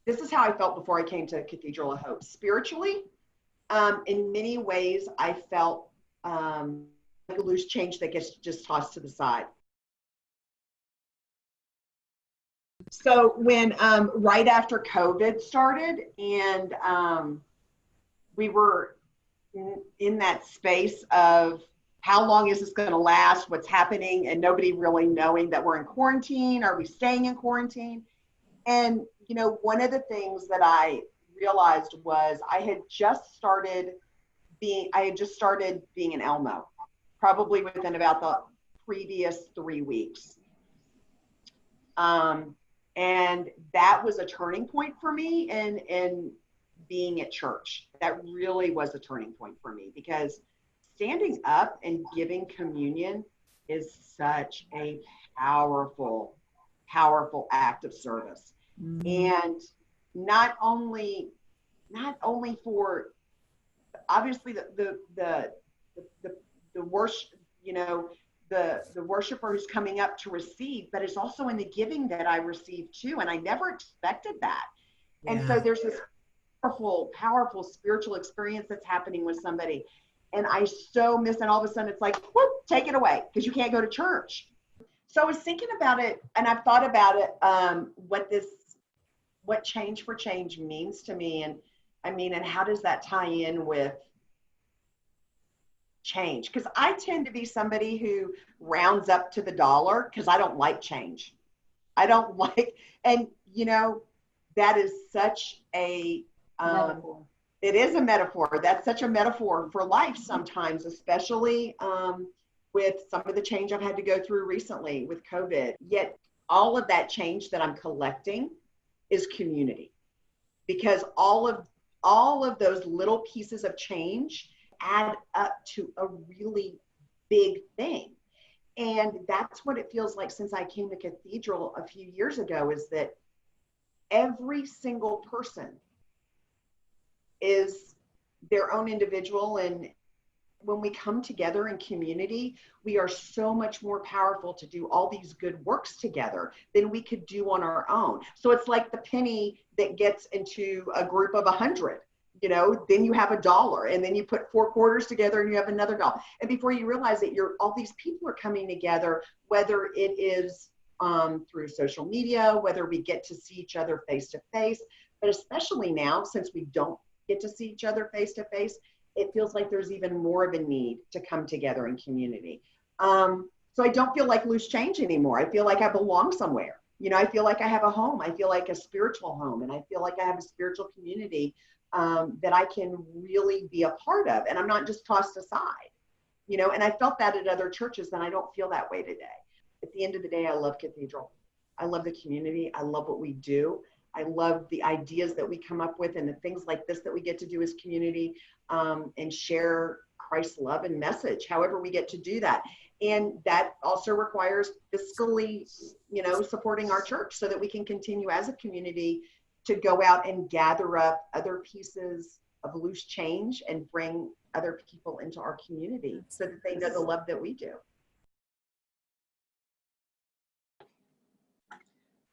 this is how I felt before I came to Cathedral of Hope. Spiritually, in many ways, I felt like a loose change that gets just tossed to the side. So when right after COVID started, and we were in that space of how long is this going to last, what's happening, and nobody really knowing that we're in quarantine. Are we staying in quarantine? And, you know, one of the things that I realized was I had just started being an Elmo, probably within about the previous 3 weeks. And that was a turning point for me in being at church. That really was a turning point for me, because standing up and giving communion is such a powerful, powerful act of service. And not only for obviously the worship, you know, the worshiper who's coming up to receive, but it's also in the giving that I received too. And I never expected that. Yeah. And so there's this powerful spiritual experience that's happening with somebody. And I so miss, and all of a sudden it's like, whoop, take it away, because you can't go to church. So I was thinking about it, and I've thought about it, what change for change means to me. And I mean, and how does that tie in with change? Because I tend to be somebody who rounds up to the dollar, because I don't like change. I don't like, and you know, that is such a, it is a metaphor. That's such a metaphor for life sometimes, especially with some of the change I've had to go through recently with COVID. Yet all of that change that I'm collecting is community, because all of those little pieces of change add up to a really big thing. And that's what it feels like since I came to Cathedral a few years ago, is that every single person is their own individual. And when we come together in community, we are so much more powerful to do all these good works together than we could do on our own. So it's like the penny that gets into a group of 100. You know, then you have $1, and then you put 4 quarters together and you have another $1. And before you realize it, all these people are coming together, whether it is through social media, whether we get to see each other face to face, but especially now, since we don't get to see each other face to face, it feels like there's even more of a need to come together in community. So I don't feel like loose change anymore. I feel like I belong somewhere. You know, I feel like I have a home. I feel like a spiritual home, and I feel like I have a spiritual community that I can really be a part of, and I'm not just tossed aside, you know. And I felt that at other churches, and I don't feel that way today. At the end of the day, I love Cathedral. I love the community. I love what we do. I love the ideas that we come up with, and the things like this that we get to do as community, and share Christ's love and message, however we get to do that. And that also requires fiscally, you know, supporting our church so that we can continue as a community to go out and gather up other pieces of loose change and bring other people into our community so that they know the love that we do.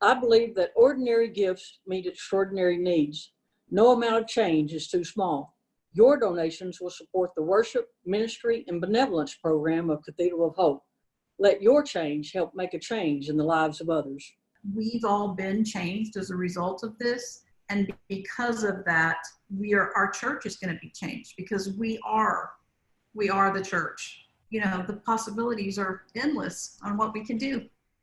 I believe that ordinary gifts meet extraordinary needs. No amount of change is too small. Your donations will support the worship, ministry, and benevolence program of Cathedral of Hope. Let your change help make a change in the lives of others. We've all been changed as a result of this. And because of that, our church is going to be changed, because we are the church. You know, the possibilities are endless on what we can do.